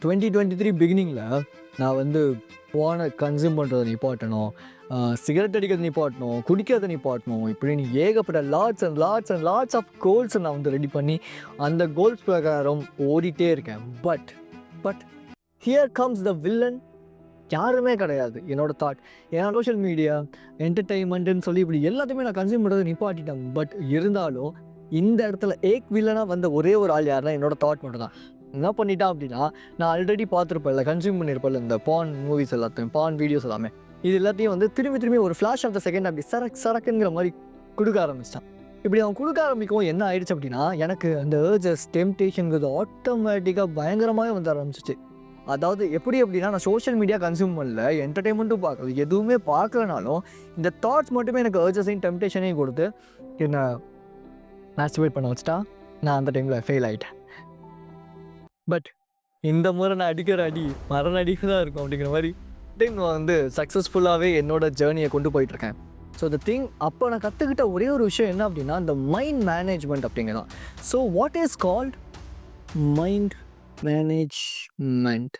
2023 பிகினிங்கில் நான் வந்து போனை கன்சியூம் பண்ணுறதை நிப்பாட்டணும், சிகரெட் அடிக்கிறத நிப்பாட்டணும், குடிக்கிறத நிப்பாட்டணும், இப்படின்னு ஏகப்பட்ட லாட்ஸ் ஆஃப் கோல்ஸை நான் வந்து ரெடி பண்ணி அந்த கோல்ஸ் பிரகாரம் ஓடிட்டே இருக்கேன். But but here comes the villain. யாருமே கிடையாது என்னோட தாட். ஏன்னா சோஷியல் மீடியா என்டர்டெயின்மெண்ட்டுன்னு சொல்லி இப்படி எல்லாத்தையுமே நான் கன்சியூம் பண்ணுறதை நிப்பாட்டிட்டேன். பட் இருந்தாலும் இந்த இடத்துல வில்லனாக வந்த ஒரே ஒரு ஆள் யாருன்னா என்னோட தாட் மட்டும் தான். என்ன பண்ணிட்டான் அப்படின்னா, நான் ஆல்ரெடி பார்த்துருப்பேன்ல, கன்சியூம் பண்ணியிருப்பேன்ல இந்த பான் மூவிஸ் எல்லாத்தையும், பான் வீடியோஸ் எல்லாமே, இது எல்லாத்தையும் வந்து திரும்பி ஒரு ஃப்ளாஷ் ஆஃப் த செகண்ட் அப்படி சரக்குங்கிற மாதிரி கொடுக்க ஆரம்பிச்சிட்டான். இப்படி அவன் கொடுக்க ஆரம்பிக்கவும் என்ன ஆயிடுச்சு அப்படின்னா, எனக்கு அந்த ஏர்ஜஸ் டெம்டேஷனுங்கிறது ஆட்டோமேட்டிக்காக பயங்கரமாகவே வந்து ஆரம்பிச்சிச்சு. அதாவது எப்படி அப்படின்னா, நான் சோஷியல் மீடியா கன்சியூம் பண்ணல, என்டர்டெயின்மெண்ட்டும் பார்க்கல, எதுவுமே பார்க்கலனாலும் இந்த தாட்ஸ் மட்டுமே எனக்கு ஏர்ஜஸையும் டெம்டேஷனையும் கொடுத்து என்னை மாஸ்டர்பேட் பண்ண வச்சுட்டா. நான் அந்த டைமில் ஃபெயில் ஆகிட்டேன். பட் இந்த முறை நான் அடிக்கிற அடி மரண அடிக்கு தான் இருக்கும் அப்படிங்கிற மாதிரி டைம் நான் வந்து சக்ஸஸ்ஃபுல்லாகவே என்னோட ஜேர்னியை கொண்டு போயிட்டுருக்கேன். ஸோ த திங் அப்போ நான் கற்றுக்கிட்ட ஒரே ஒரு விஷயம் என்ன அப்படின்னா, இந்த மைண்ட் மேனேஜ்மெண்ட் அப்படிங்கிறதான். So what is called mind management?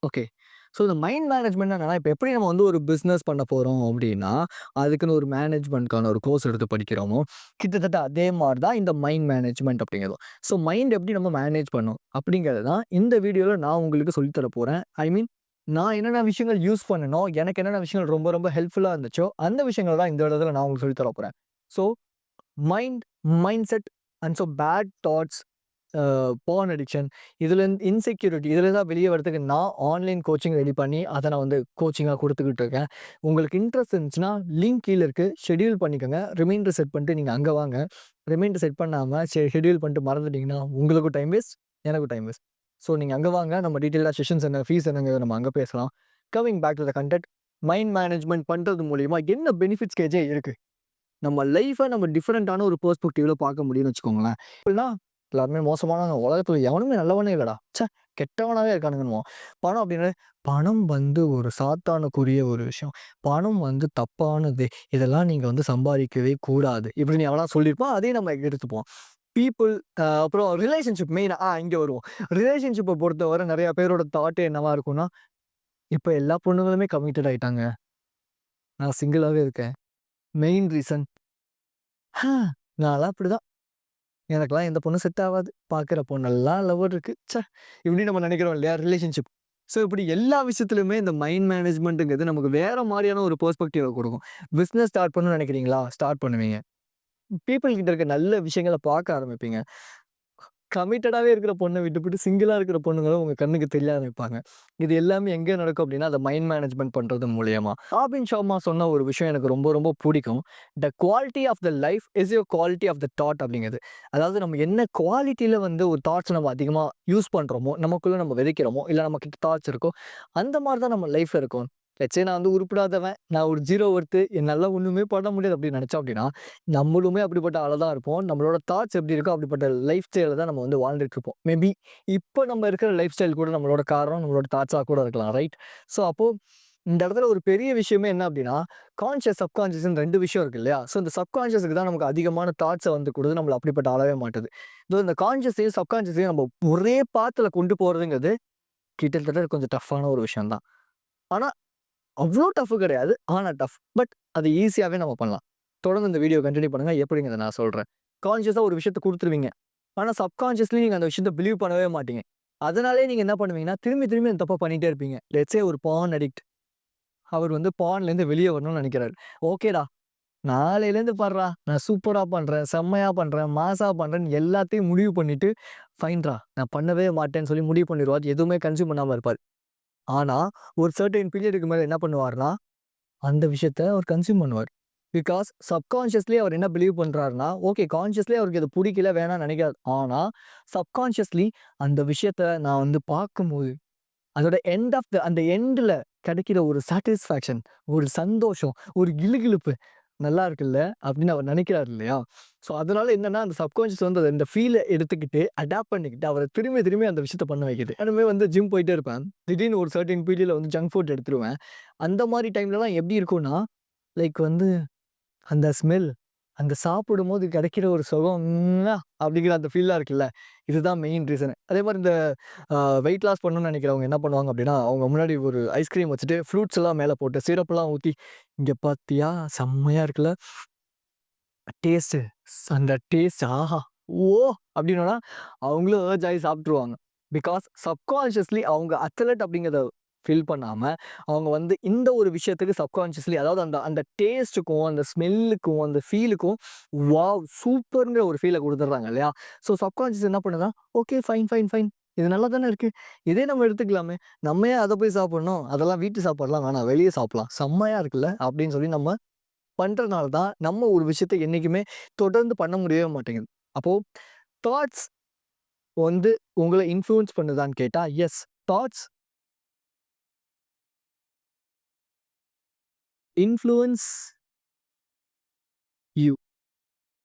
Okay. So இந்த மைண்ட் மேனேஜ்மெண்ட் என்னன்னா, இப்போ எப்படி நம்ம வந்து ஒரு பிஸ்னஸ் பண்ண போகிறோம் அப்படின்னா, அதுக்குன்னு ஒரு மேனேஜ்மெண்ட்க்கான ஒரு கோர்ஸ் எடுத்து படிக்கிறோமோ, கிட்டத்தட்ட அதே மாதிரி தான் இந்த மைண்ட் மேனேஜ்மெண்ட் அப்படிங்கிறதும். ஸோ மைண்ட் எப்படி நம்ம மேனேஜ் பண்ணணும் அப்படிங்கிறது தான் இந்த வீடியோவில் நான் உங்களுக்கு சொல்லித்தர போகிறேன். ஐ மீன், நான் என்னென்ன விஷயங்கள் யூஸ் பண்ணனோ, எனக்கு என்னென்ன விஷயங்கள் ரொம்ப ரொம்ப ஹெல்ப்ஃபுல்லாக இருந்துச்சோ, அந்த விஷயங்கள் தான் இந்த இடத்துல நான் உங்களுக்கு சொல்லித்தர போகிறேன். So mindset and so bad thoughts, porn addiction, இதுலேருந்து இன்செக்யூரிட்டி, இதில் தான் வெளியே வரதுக்கு நான் ஆன்லைன் கோச்சிங் ரெடி பண்ணி அதை நான் வந்து கோச்சிங்காக கொடுத்துக்கிட்டு இருக்கேன். உங்களுக்கு இன்ட்ரெஸ்ட் இருந்துச்சுன்னா லிங்க் கீழே இருக்குது, ஷெடியூல் பண்ணிக்கோங்க. ரிமைண்டர் செட் பண்ணிட்டு நீங்கள் அங்கே வாங்க. ரிமைண்டர் செட் பண்ணாமல் ஷெடியூல் பண்ணிட்டு மறந்துட்டிங்கன்னா உங்களுக்கும் டைம் வேஸ்ட், எனக்கும் டைம் வேஸ்ட். ஸோ நீங்கள் அங்கே வாங்க, நம்ம டீட்டெயிலாக செஷன்ஸ் என்ன, ஃபீஸ் என்னங்க நம்ம அங்கே பேசலாம். Coming back to the content, mind management பண்ணுறது மூலிமா என்ன பெனிஃபிட்ஸ் கேஜே இருக்குது. நம்ம லைஃப்பை நம்ம டிஃப்ரெண்ட்டான ஒரு பெர்ஸ்பெக்டிவில் பார்க்க முடியும்னு வச்சுக்கோங்களேன். இப்படின்னா எல்லாருமே மோசமான உலகத்தில் எவனுமே நல்லவனே இல்லைடா, கெட்டவனாகவே இருக்கானுங்கன்னுவோம். பணம் அப்படின்னு, பணம் வந்து ஒரு சாத்தானுக்குரிய ஒரு விஷயம், பணம் வந்து தப்பானது, இதெல்லாம் நீங்கள் வந்து சம்பாதிக்கவே கூடாது இப்படின்னு எவனா சொல்லியிருப்போம். அதையும் நம்ம எடுத்துப்போம். பீப்புள், அப்புறம் ரிலேஷன்ஷிப் மெயினாக இங்கே வருவோம். ரிலேஷன்ஷிப்பை பொறுத்தவரை நிறையா பேரோட தாட்டு என்னவா இருக்கும்னா, இப்போ எல்லா பொண்ணுங்களுமே கமிட்டட் ஆகிட்டாங்க, நான் சிங்கிளாகவே இருக்கேன். மெயின் ரீசன், நான்லாம் அப்படிதான், எனக்கெல்லாம் எந்த பொண்ணும் செட் ஆகாது, பார்க்குற பொண்ணெல்லாம் லவ்வர் இருக்குது, இப்படி நம்ம நினைக்கிறோம் இல்லையா ரிலேஷன்ஷிப். ஸோ இப்படி எல்லா விஷயத்துலையுமே இந்த மைண்ட் மேனேஜ்மெண்ட்டுங்கிறது நமக்கு வேறு மாதிரியான ஒரு பெர்ஸ்பெக்டிவை கொடுக்கும். பிஸ்னஸ் ஸ்டார்ட் பண்ணணும்னு நினைக்கிறீங்களா, ஸ்டார்ட் பண்ணுவீங்க. பீப்புள் கிட்ட இருக்க நல்ல விஷயங்களை பார்க்க ஆரம்பிப்பீங்க. கமிட்டடாகவே இருக்கிற பொண்ணை விட்டுவிட்டு சிங்கிளாக இருக்கிற பொண்ணுங்களும் உங்கள் கண்ணுக்கு தெரிய ஆரம்பிப்பாங்க. இது எல்லாமே எங்கே நடக்கும் அப்படின்னா, அதை மைண்ட் மேனேஜ்மெண்ட் பண்ணுறது மூலியமாக. ராபின் ஷர்மா சொன்ன ஒரு விஷயம் எனக்கு ரொம்ப ரொம்ப பிடிக்கும். The quality of the life is your quality of the thought அப்படிங்கிறது. அதாவது நம்ம என்ன குவாலிட்டியில் வந்து ஒரு தாட்ஸ் நம்ம அதிகமாக யூஸ் பண்ணுறோமோ, நமக்குள்ளே நம்ம விதைக்கிறோமோ, இல்லை நமக்கு தாட்ஸ் இருக்கோ, அந்த மாதிரி தான் நம்ம லைஃப்பில் இருக்கும். லெட்ஸ் சே நான் வந்து உருப்படாதவன், நான் ஒரு ஜீரோ ஒர்த்து, என்னால் ஒன்றுமே பண்ண முடியாது அப்படின்னு நினச்சோம் அப்படின்னா, நம்மளுமே அப்படிப்பட்ட ஆளாக தான் இருப்போம். நம்மளோட தாட்ஸ் எப்படி இருக்கோ அப்படிப்பட்ட லைஃப் ஸ்டைலில் தான் நம்ம வந்து வாழ்ந்துட்டு இருப்போம். மேபி இப்போ நம்ம இருக்கிற லைஃப் ஸ்டைல் கூட நம்மளோட காரணம் நம்மளோட தாட்ஸாக கூட இருக்கலாம், ரைட்? ஸோ அப்போது இந்த இடத்துல ஒரு பெரிய விஷயமே என்ன அப்படின்னா, கான்ஷியஸ் சப்கான்ஷியஸ்ன்னு 2 விஷயம் இருக்குது இல்லையா? ஸோ இந்த சப்கான்ஷியஸுக்கு தான் நமக்கு அதிகமான தாட்ஸை வந்து கொடுத்து நம்மளை அப்படிப்பட்ட ஆளவே மாட்டுது. இந்த கான்ஷியஸையும் சப்கான்ஷியஸையும் நம்ம ஒரே பாத்தில் கொண்டு போகிறதுங்கிறது கிட்டத்தட்ட கொஞ்சம் டஃப்பான ஒரு விஷயம் தான். ஆனால் அவ்வளோ டஃப் கிடையாது, ஆனால் டஃப். பட் அது ஈஸியாகவே நம்ம பண்ணலாம். தொடர்ந்து இந்த வீடியோ கண்டினியூ பண்ணுங்கள், எப்படிங்கிறத நான் சொல்கிறேன். கான்ஷியஸாக ஒரு விஷயத்தை கொடுத்துருவீங்க, ஆனால் சப்கான்ஷியஸ்லி நீங்கள் அந்த விஷயத்தை பிலீவ் பண்ணவே மாட்டீங்க. அதனாலே நீங்கள் என்ன பண்ணுவீங்கன்னா, திரும்பி அந்த தப்பை பண்ணிகிட்டே இருப்பீங்க. லெட்ஸ் சே ஒரு பான் அடிக்ட், அவர் வந்து பான்லேருந்து வெளியே வரணும்னு நினைக்கிறாரு. ஓகேடா, நாளையிலேருந்து பாடுறா, நான் சூப்பராக பண்ணுறேன், செம்மையாக பண்ணுறேன், மாசாக பண்ணுறேன்னு எல்லாத்தையும் முடிவு பண்ணிவிட்டு, ஃபைன்ரா நான் பண்ணவே மாட்டேன்னு சொல்லி முடிவு பண்ணிடுவார். எதுவுமே கன்சியூம் பண்ணாமல் இருப்பார். ஆனால் ஒரு சர்டைன் பீரியடுக்கு மேலே என்ன பண்ணுவார்னா, அந்த விஷயத்த அவர் கன்சியூம் பண்ணுவார். பிகாஸ் சப்கான்ஷியஸ்லி அவர் என்ன பிலீவ் பண்ணுறாருனா, ஓகே கான்ஷியஸ்லி அவருக்கு இது பிடிக்கல, வேணாம்னு நினைக்காது. ஆனால் சப்கான்ஷியஸ்லி அந்த விஷயத்த நான் வந்து பார்க்கும்போது, அதோட அந்த எண்டில் கிடைக்கிற ஒரு சாட்டிஸ்ஃபேக்ஷன், ஒரு சந்தோஷம், ஒரு கிளுகிளுப்பு நல்லா இருக்குல்ல அப்படின்னு அவர் நினைக்கிறார் இல்லையா? ஸோ அதனால என்னன்னா, அந்த சப்கான்ஷியஸ் வந்து அந்த ஃபீலை எடுத்துக்கிட்டு அடாப்ட் பண்ணிக்கிட்டு அவரை திரும்பி அந்த விஷயத்த பண்ண வைக்குது. நானுமே வந்து ஜிம் போயிட்டே இருப்பேன். திடீர்னு ஒரு சர்டைன் பீரியடில் வந்து ஜங்க் ஃபுட் எடுத்துருவேன். அந்த மாதிரி டைம்லலாம் எப்படி இருக்கும்னா, லைக் வந்து அந்த ஸ்மெல், அந்த சாப்பிடும்போது கிடைக்கிற ஒரு சுகம் அப்படிங்கிற அந்த ஃபீல்லாம் இருக்குல்ல. இதுதான் மெயின் ரீசனு. அதே மாரி இந்த வெயிட் லாஸ் பண்ணணும்னு நெனைக்கிறவங்க என்ன பண்ணுவாங்க அப்படின்னா, அவங்க முன்னாடி ஒரு ஐஸ்கிரீம் வச்சுட்டு ஃப்ரூட்ஸ் எல்லாம் மேல போட்டு சிரப்லாம் ஊத்தி, "இங்க பாத்தியா செம்மையா இருக்குல்ல? டேஸ்ட்டு அந்த டேஸ்ட் ஆஹா! ஓ!" அப்படின்னோன அவங்களும் அர்ஜ் ஆயி சாப்ட்டுருவாங்க. பிகாஸ் சப்கான்ஷியஸ்லி அவங்க அத்லட் அப்படிங்கிறத ஃபீல் பண்ணாம, அவங்க வந்து இந்த ஒரு விஷயத்துக்கு சப்கான்ஷியஸ்லி அதாவது அந்த அந்த டேஸ்ட்டுக்கும், அந்த ஸ்மெல்லுக்கும், அந்த ஃபீலுக்கும் வாவ்! சூப்பர்ங்கிற ஒரு ஃபீல குடுத்துடுறாங்க இல்லையா? ஸோ சப்கான்ஷியஸ் என்ன பண்ணுதுன்னா, ஓகே ஃபைன், ஃபைன், ஃபைன். இது நல்லா தானே இருக்கு. இதே நம்ம எடுத்துக்கலாமே. நம்ம ஏன் அத போய் சாப்பிடணும்? அதெல்லாம் வீட்டு சாப்பாடுலாம் வேணாம். வெளிய சாப்பிடலாம். செம்மையா இருக்குல்ல அப்படின்னு சொல்லி நம்ம பண்றனால தான், நம்ம ஒரு விஷயத்த என்னைக்குமே தொடர்ந்து பண்ண முடியவே மாட்டேங்குது. அப்போ தாட்ஸ் வந்து உங்கள இன்ஃப்ளூயன்ஸ் பண்ணுதான்னு கேட்டா, எஸ். Thoughts influence you.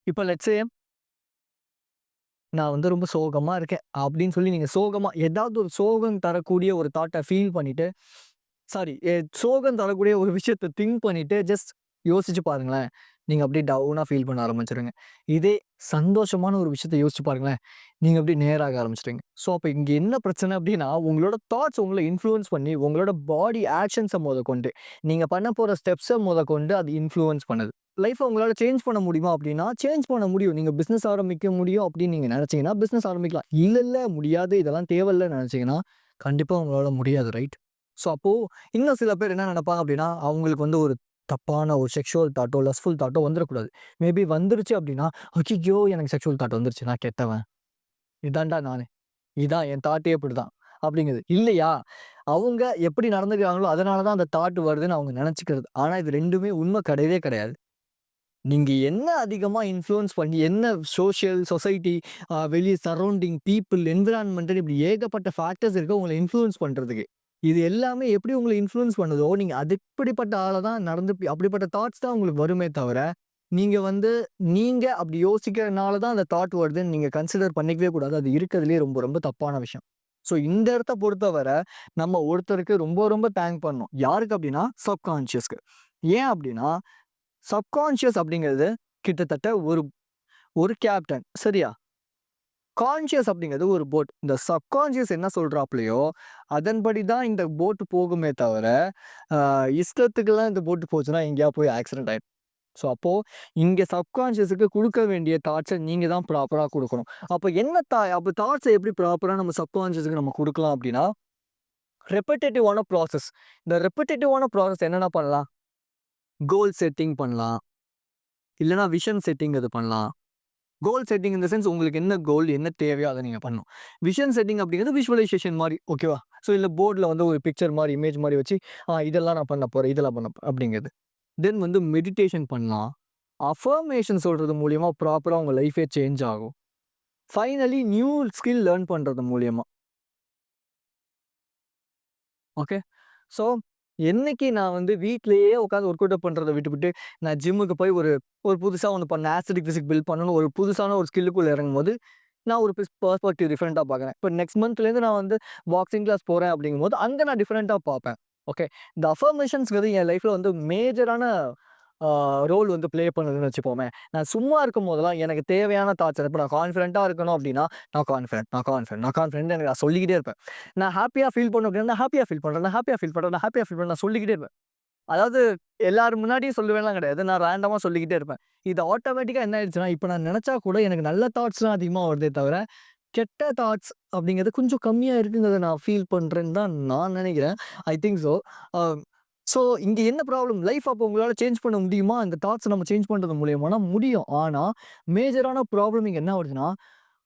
இப்ப லெட்ஸ் சே நான் வந்து ரொம்ப சோகமா இருக்கேன் அப்படின்னு சொல்லி நீங்க சோகமா ஏதாவது ஒரு சோகம் தரக்கூடிய ஒரு தாட்ட ஃபீல் பண்ணிட்டு சாரி சோகம் தரக்கூடிய ஒரு விஷயத்த திங்க் பண்ணிட்டு ஜஸ்ட் யோசிச்சு பாருங்களேன். நீங்க அப்படியே டவுனா ஃபீல் பண்ண ஆரம்பிச்சுருங்க. இதே சந்தோஷமான ஒரு விஷயத்த யோசிச்சு பாருங்களேன். நீங்க அப்படியே நேராக ஆரம்பிச்சுருவீங்க. ஸோ அப்ப இங்க என்ன பிரச்சனை அப்படின்னா, உங்களோட தாட்ஸ் உங்கள இன்ஃப்ளூயன்ஸ் பண்ணி உங்களோட பாடி ஆக்ஷன்ஸ மொதற்கொண்டு, நீங்க பண்ண போற ஸ்டெப்ஸ மொதற்கொண்டு அது இன்ஃப்ளூயன்ஸ் பண்ணுது. லைஃப்ப உங்களால சேஞ்ச் பண்ண முடியுமா அப்படின்னா, சேஞ்ச் பண்ண முடியும். நீங்க பிசினஸ் ஆரம்பிக்க முடியும் அப்படின்னு நீங்க நெனச்சீங்கன்னா, பிசினஸ் ஆரம்பிக்கலாம். இல்ல, இல்ல முடியாது. இதெல்லாம் தேவையில்லன்னு நெனச்சீங்கன்னா, கண்டிப்பா உங்களால முடியாது. ரைட்? ஸோ அப்போ இன்னும் சில பேர் என்ன நெனப்பாங்க அப்படின்னா, அவங்களுக்கு வந்து ஒரு தப்பான ஒரு செக்சுவல் தாட்டோ, லஸ்ட்ஃபுல் தாட்டோ வந்துரக்கூடாது. மேபி வந்துருச்சு அப்படின்னா, "ஐய்யய்யோ! எனக்கு செக்சுவல் தாட் வந்துருச்சு. நான் கெட்டவன். இதான்டா நானு. இதான் என் தாட்டே இப்படிதான்." அப்படிங்குது. இல்லையா, அவங்க எப்படி நடந்துக்கிறாங்களோ, அதனால தான் அந்த தாட் வருதுன்னு அவங்க நெனச்சுக்கிறது. ஆனா இது 2மே உண்மை கிடையவே கிடையாது. நீங்க என்ன அதிகமா இன்ஃப்ளூயன்ஸ் பண்ணி, என்ன சோசியல், சொசைட்டி, வெளிய சரவுண்டிங், பீப்பிள், என்விரான்மென்ட்ன்னு இப்படி ஏகப்பட்ட ஃபேக்டர்ஸ் இருக்கு உங்கள இன்ஃப்ளூயன்ஸ் பண்றதுக்கு. இது எல்லாமே எப்படி உங்கள இன்ஃப்ளூயன்ஸ் பண்ணுதோ, நீங்க அப்படிப்பட்ட ஆள தான் நடந்து அப்படிப்பட்ட தாட்ஸ் தான் உங்களுக்கு வருமே தவிர, நீங்க வந்து நீங்க அப்படி யோசிக்கிறனால தான் அந்த தாட் வருதுன்னு நீங்க கன்சிடர் பண்ணிக்கவே கூடாது. அது இருக்கிறதுலயே ரொம்ப ரொம்ப தப்பான விஷயம். ஸோ இந்த இடத்த பொறுத்தவர, நம்ம ஒருத்தருக்கு ரொம்ப ரொம்ப தேங்க் பண்ணணும். யாருக்கு அப்படின்னா, சப்கான்ஷியஸ்க்கு. ஏன் அப்படின்னா, சப்கான்ஷியஸ் அப்படிங்கிறது கிட்டத்தட்ட ஒரு ஒரு கேப்டன். சரியா? கான்ஷியஸ் அப்படிங்கிறது ஒரு போட். இந்த சப்கான்ஷியஸ் என்ன சொல்றாப்லயோ, அதன்படி தான் இந்த போட் போகுமே தவிர, அ இஷ்டத்துக்குலாம் இந்த போட் போச்சுன்னா, எங்கேயாவது போய் ஆக்சிடென்ட் ஆயிடும். ஸோ அப்போ இங்க சப்கான்ஷியஸ்க்கு குடுக்க வேண்டிய தாட்ஸ நீங்க தான் ப்ராப்பரா குடுக்கணும். அப்ப தாட்ஸ எப்படி ப்ராப்பரா நம்ம சப்கான்ஷியஸ்க்கு நம்ம குடுக்கலாம் அப்படின்னா, ரெப்பிட்டேட்டிவான ப்ராசஸ். இந்த ரெப்பிட்டேட்டிவான ப்ராசஸ் என்னென்ன பண்ணலாம்? கோல் செட்டிங் பண்ணலாம். இல்லன்னா விஷன் செட்டிங் அது பண்ணலாம். கோல் செட்டிங் இன் த சென்ஸ் உங்களுக்கு என்ன கோல், என்ன தேவையோ அத நீங்க பண்ணணும். விஷன் செட்டிங் அப்படிங்கிறது விஷுவலைசேஷன் மாரி. ஓகேவா? ஸோ இல்ல போர்ட்ல வந்து ஒரு பிக்சர் மாரி, இமேஜ் மாரி வச்சு, இதெல்லாம் நான் பண்ண போறேன், இதெல்லாம் பண்ண அப்படிங்கிறது. தென் வந்து மெடிடேஷன் பண்ணலாம். அஃபர்மேஷன் சொல்றது மூலியமா ப்ராப்பரா உங்க லைஃபே சேஞ்ச் ஆகும். ஃபைனலி நியூ ஸ்கில் லேர்ன் பண்றது மூலியமா. ஓகே. ஸோ, என்னைக்கு நான் வந்து வீட்லயே உட்காந்து ஒர்க் அவுட் பண்றத விட்டுப்புட்டு, நான் ஜிம்முக்கு போய் ஒரு ஒரு புதுசா ஒண்ணு பண்ண ஆஸ்தெடிக் பிசிக் பில்ட் பண்ணணும். ஒரு புதுசான ஒரு ஸ்கில்லுக்குள்ள இறங்கும்போது, நான் ஒரு பெர்ஸ்பெக்டிவ் டிஃபரெண்ட்டா பார்க்குறேன். இப்ப நெக்ஸ்ட் மந்த்லேருந்து நான் வந்து பாக்ஸிங் கிளாஸ் போறேன் அப்படிங்கும்போது, அங்க நான் டிஃபரெண்ட்டா பார்ப்பேன். ஓகே. இந்த அஃபர்மேஷன்ஸ்ங்கிறது என் லைஃப்ல வந்து மேஜரான ஆ ரோல் வந்து ப்ளே பண்ணுதுன்னு வச்சுப்போமே. நான் சும்மா இருக்கும்போதெல்லாம் எனக்கு தேவையான தாட்ஸ் இப்ப நான் கான்ஃபிடென்ட்டா இருக்கணும் அப்படின்னா, நான் கான்ஃபிடென்ட் எனக்கு நான் சொல்லிக்கிட்டே இருப்பேன். நான் ஹேப்பியா ஃபீல் பண்ணணும் அப்படின்னா, நான் ஹேப்பியா ஃபீல் பண்றேன், நான் ஹேப்பியா ஃபீல் பண்றேன், நான் ஹேப்பியா ஃபீல் பண்றேன் நான் சொல்லிக்கிட்டே இருப்பேன். அதாவது எல்லார் முன்னாடியும் சொல்லுவேன்லாம் கிடையாது. நான் ரேண்டமா சொல்லிக்கிட்டே இருப்பேன். இது ஆட்டோமேட்டிக்கா என்ன ஆயிடுச்சுன்னா, இப்ப நான் நெனச்சா கூட எனக்கு நல்ல தாட்ஸ் தான் அதிகமா வருதே தவிர, கெட்ட தாட்ஸ் அப்படிங்கிறது கொஞ்சம் கம்மியா இருக்குங்கிறத நான் ஃபீல் பண்றேன்னு தான் நான் நெனைக்கிறேன். I think so. A so இங்க என்ன ப்ராப்ளம்? லைஃப் அப்போ உங்களால சேஞ்ச் பண்ண முடியுமா? இந்த தாட்ஸ நம்ம சேஞ்ச் பண்றது மூலியமானா முடியும். ஆனா, மேஜரான ப்ராப்ளம் இங்க என்ன வருதுன்னா,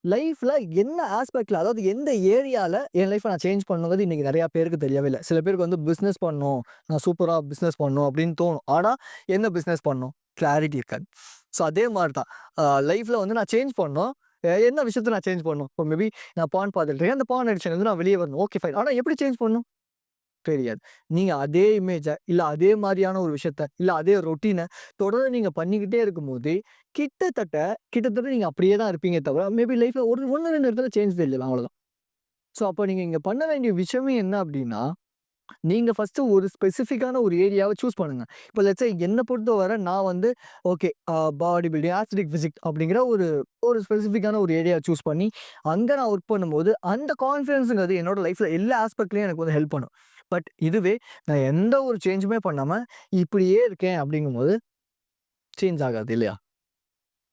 லைஃப்ல என்ன ஆஸ்பெக்ட்ல அதாவது எந்த ஏரியால என் லைஃப்ப நான் சேஞ்ச் பண்ணணுங்கிறது இன்னைக்கு நெறைய பேருக்கு தெரியவே இல்ல. சில பேருக்கு வந்து பிசினஸ் பண்ணணும். நான் சூப்பரா பிசினஸ் பண்ணணும் அப்படின்னு தோணும். ஆனா, என்ன பிசினஸ் பண்ணணும்? கிளாரிட்டி இருக்காது. ஸோ அதே மாரி தான். லைஃப்ல வந்து நான் சேஞ்ச் பண்ணணும். என்ன விஷயத்த நான் சேஞ்ச் பண்ணணும்? இப்போ மேபி நான் பான் பார்த்துட்டு இருக்கேன். அந்த பான் அடிக்ஷன்லருந்து நான் வெளிய வரணும். Okay fine. ஆனா எப்படி சேஞ்ச் பண்ணணும்? தெரியாது. நீங்க அதே இமேஜ, இல்ல அதே மாரியான ஒரு விஷயத்த, இல்ல அதே ரொட்டீன தொடர்ந்து நீங்க பண்ணிக்கிட்டே இருக்கும்போது, கிட்டத்தட்ட கிட்டத்தட்ட நீங்க அப்படியே தான் இருப்பீங்க தவிர, மேபி லைஃப்ல 1, 2 இடத்துல சேஞ்ச் தெரியலாம் அவ்வளோதான். ஸோ அப்ப நீங்க இங்க பண்ண வேண்டிய விஷயமே என்ன அப்படின்னா, நீங்க ஃபர்ஸ்ட்டு ஒரு ஸ்பெசிஃபிக்கான ஒரு ஏரியாவ சூஸ் பண்ணுங்க. இப்போ லெட்ஸ் சே என்ன பொறுத்தவர நான் வந்து ஓகே பாடி பில்டிங், ஆஸ்தெடிக் பிசிக் அப்படிங்கிற ஒரு ஒரு ஸ்பெசிஃபிக்கான ஒரு ஏரியாவ சூஸ் பண்ணி, அங்க நான் ஒர்க் பண்ணும்போது, அந்த கான்ஃபிடன்ஸ்ங்கிறது என்னோட லைஃப்ல எல்லா ஆஸ்பெக்ட்லயும் எனக்கு வந்து ஹெல்ப் பண்ணும். பட் இதுவே நான் எந்த ஒரு சேஞ்சுமே பண்ணாம, இப்படியே இருக்கேன் அப்படிங்கும்போது, சேஞ்ச் ஆகாது இல்லையா?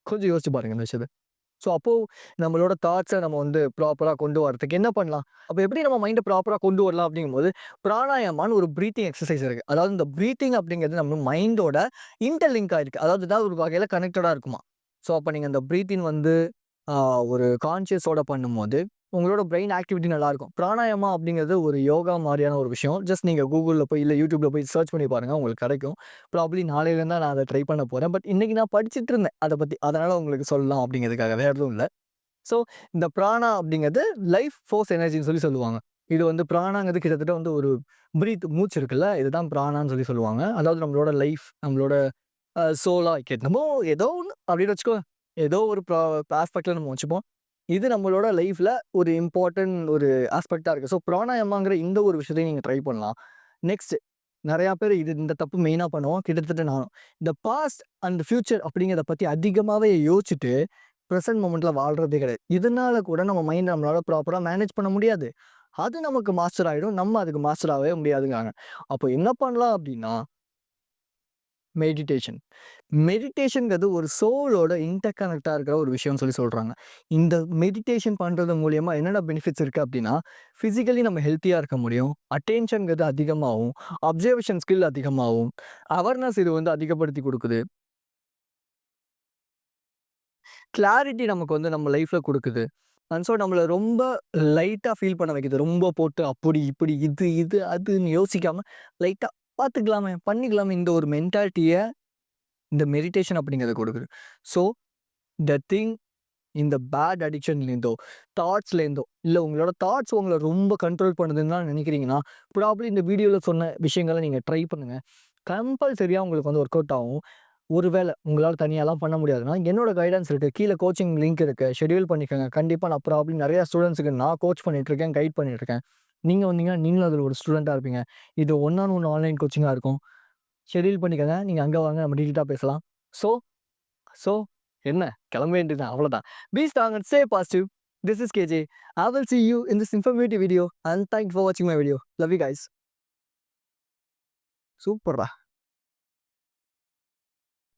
கொஞ்சம் யோசிச்சு பாருங்க இந்த விஷயத்த. ஸோ, அப்போ நம்மளோட தாட்ஸ நம்ம வந்து ப்ராப்பரா கொண்டு வரதுக்கு என்ன பண்ணலாம்? அப்ப எப்படி நம்ம மைண்ட ப்ராப்பரா கொண்டு வரலாம் அப்படிங்கும்போது, பிராணாயாமான்னு ஒரு பிரீத்திங் எக்சர்சைஸ் இருக்கு. அதாவது இந்த பிரீத்திங் அப்படிங்கிறது நம்ம மைண்டோட இன்டர்லிங்க் ஆயிருக்கு. அதாவது ஏதாவது ஒரு வகையில கனெக்டடா இருக்குமாம். ஸோ, அப்ப நீங்க அந்த பிரீத்திங் வந்து ஆ ஒரு கான்ஷியஸோட பண்ணும்போது, உங்களோட பிரெயின் ஆக்டிவிட்டி நல்லாருக்கும். பிராணாயாமா அப்படிங்கிறது ஒரு யோகா மாரியான ஒரு விஷயம். ஜஸ்ட் நீங்க Googleல போய் இல்ல YouTubeல போய் சர்ச் பண்ணி பாருங்க. உங்களுக்கு கிடைக்கும். ப்ராபப்ளி நாளையிலேருந்து தான் நான் அத ட்ரை பண்ண போறேன். பட் இன்னைக்கு நான் படிச்சுட்டு இருந்தேன் அத பத்தி. அதனால உங்களுக்கு சொல்லலாம் அப்படிங்கிறதுக்காக. வேற எதுவும் இல்ல. ஸோ, இந்த பிராணா அப்படிங்கிறது லைஃப் ஃபோர்ஸ் எனர்ஜின்னு சொல்லுவாங்க. இது வந்து பிராணாங்கிறது கிட்டத்தட்ட வந்து ஒரு மூச்சு இருக்குல்ல, இதுதான் பிராணான்னு சொல்லுவாங்க. அதாவது நம்மளோட லைஃப், நம்மளோட சோலா என்னமோ ஏதோ ஒண்ணு அப்படின்னு வச்சுக்கோங்க. ஏதோ ஒரு ஆஸ்பெக்ட்ல நம்ம வச்சுப்போம். இது நம்மளோட லைஃப்ல ஒரு இம்பார்ட்டன்ட் ஒரு ஆஸ்பெக்ட்டா இருக்கு. ஸோ, பிராணாயாமாங்கிற இந்த ஒரு விஷயத்தையும் நீங்க ட்ரை பண்ணலாம். நெக்ஸ்ட் நெறைய பேர் இந்த தப்பு மெயினா பண்ணுவோம். கிட்டத்தட்ட நானும். இந்த பாஸ்ட் அண்ட் ஃபியூச்சர் அப்படிங்கிறத பத்தி அதிகமாவே யோசிச்சுட்டு, பிரசன்ட் மொமெண்ட்ல வாழ்றதே கிடையாது. இதனால கூட நம்ம மைண்ட் நம்மளால ப்ராப்பரா மேனேஜ் பண்ண முடியாது. அது நமக்கு மாஸ்டர் ஆயிடும். நம்ம அதுக்கு மாஸ்டர் ஆகவே முடியாதுங்கிறாங்க. அப்போ என்ன பண்ணலாம் அப்படின்னா, மெடிடேஷன். மெடிடேஷன்ங்கிறது ஒரு சோலோட இன்டர் கனெக்ட்டா இருக்கிற ஒரு விஷயம்னு சொல்றாங்க. இந்த மெடிடேஷன் பண்றது மூலியமா என்னென்ன பெனிஃபிட்ஸ் இருக்கு அப்டின்னா, பிசிக்கலி நம்ம ஹெல்த்தியா இருக்க முடியும். அட்டென்ஷன்ங்கிறது அதிகமாகும். அப்சர்வேஷன் ஸ்கில் அதிகமாகும். அவேர்னஸ் இது வந்து அதிகப்படுத்தி குடுக்குது. கிளாரிட்டி நமக்கு வந்து நம்ம லைஃப்ல குடுக்குது. அண்ட் ஸோ நம்மள ரொம்ப லைட்டா ஃபீல் பண்ண வைக்குது. ரொம்ப போட்டு அப்படி, இப்படி, இது, அதுன்னு யோசிக்காம லைட்டா பார்த்துக்கலாமே, பண்ணிக்கலாமே இந்த ஒரு மென்டாலிட்டிய இந்த மெடிடேஷன் அப்படிங்கிறது குடுக்குது. ஸோ த திங் இந்த பேட் அடிக்ஷன்லேருந்தோ, தாட்ஸ்லேருந்தோ, இல்ல உங்களோட தாட்ஸ் உங்கள ரொம்ப கண்ட்ரோல் பண்ணுதுன்னு தான் நினைக்கிறீங்கன்னா, ப்ராபப்ளி இந்த வீடியோல சொன்ன விஷயங்கள நீங்க ட்ரை பண்ணுங்க. கம்பல்சரியா உங்களுக்கு வந்து ஒர்க் அவுட் ஆகும். ஒருவேள உங்களால தனியாலாம் பண்ண முடியாதுன்னா, என்னோட கைடன்ஸ் இருக்கு. கீழ கோச்சிங் லிங்க் இருக்கு. ஷெட்யூல் பண்ணிக்கோங்க. கண்டிப்பா நான் ப்ராபப்ளி நெறைய ஸ்டூடண்ட்ஸ்க்கு நான் கோச் பண்ணிட்டு இருக்கேன், கைட் பண்ணிட்டு இருக்கேன். நீங்க வந்தீங்கன்னா, நீங்களும் அதில ஒரு ஸ்டூடெண்ட்டா இருப்பீங்க. இது ஒன் ஆன் ஒன் ஆன்லைன் கோச்சிங்கா இருக்கும். ஷெட்யூல் பண்ணிக்கோங்க. நீங்க அங்க வாங்க. நம்ம டீட்டெயிலா பேசலாம். ஸோ ஸோ என்ன கிளம்ப வேண்டியது தான் அவ்வளோதான். Be strong and stay positive. This is KJ. I will see you in this informative video and thank you for watching my video. Love you guys. சூப்பர்டா.